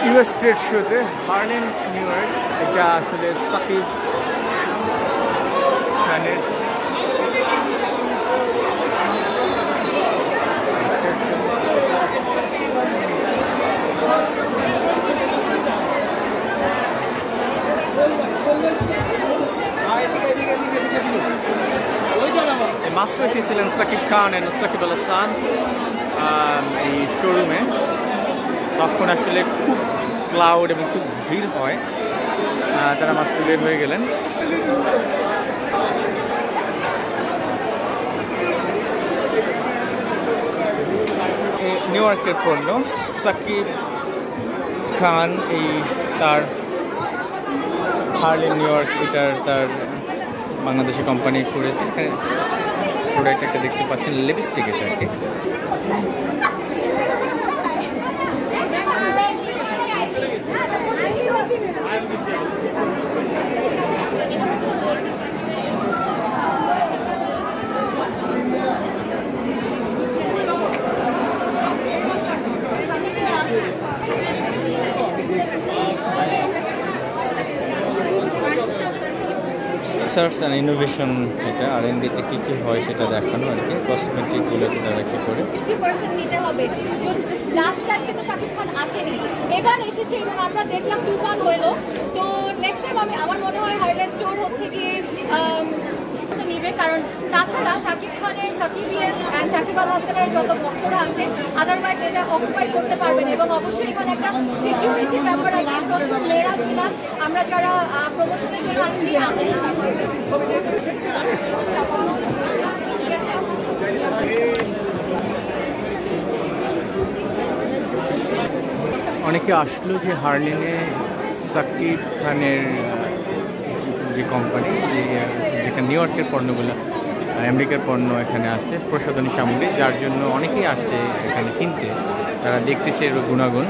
US trade শোতে Harlem new York, এটা আসলে সাকিব খানের মাত্র এসেছিলেন সাকিব খান এবং সাকিব আল হাসান এই শোরুমে। তখন আসলে খুব ক্লাউড এবং খুব ভিড় হয়, তারা মাত্র বের হয়ে গেলেন। নিউ ইয়র্কের পণ্য সাকিব খান এই তার হার্লেম নিউ ইয়র্ক, এটার তার বাংলাদেশি কোম্পানি করেছে। এখানে প্রোডাক্ট একটা দেখতে পাচ্ছেন, লিপস্টিক এটা আর কি। রিসার্চ অ্যান্ড ইনোভেশন, এটা R&Dতে কী কী হয় সেটা দেখানো আর কি। কসমেটিকগুলোতে তারা কী করে 50% নিতে হবে। লাস্ট টাইম কিন্তু শাকিব খান আসেনি, এবার এসেছে এবং আমরা দেখলাম তুফান হইলো। তো নেক্সট টাইম আমার মনে হয় হার্লেম স্টোর হচ্ছে গিয়ে নিবে, কারণ তাছাড়া শাকিব খানের সাকিবিয়ান্স অ্যান্ড সাকিব আল হাসানের যত ভক্তরা আছে আদারওয়াইজ এটা অকুপাই করতে পারবেন। এবং অবশ্যই এখানে একটা সিকিউরিটির ব্যাপার আছে। প্রচুর মেয়েরা ছিলাম আমরা যারা প্রমোশনের জন্য আসছি। অনেকে আসলো যে হার্লেমে সাকিব খানের যে কোম্পানি, যেটা নিউ ইয়র্কের পণ্যগুলো আমেরিকার পণ্য এখানে আসছে, প্রসাধনী সামগ্রী, যার জন্য অনেকেই আসছে এখানে কিনতে। তারা দেখতেছে এর গুণাগুণ।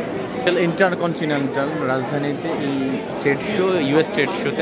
ইন্টারকন্টিনেন্টাল রাজধানীতে এই ট্রেড শো, ইউএস ট্রেড শোতে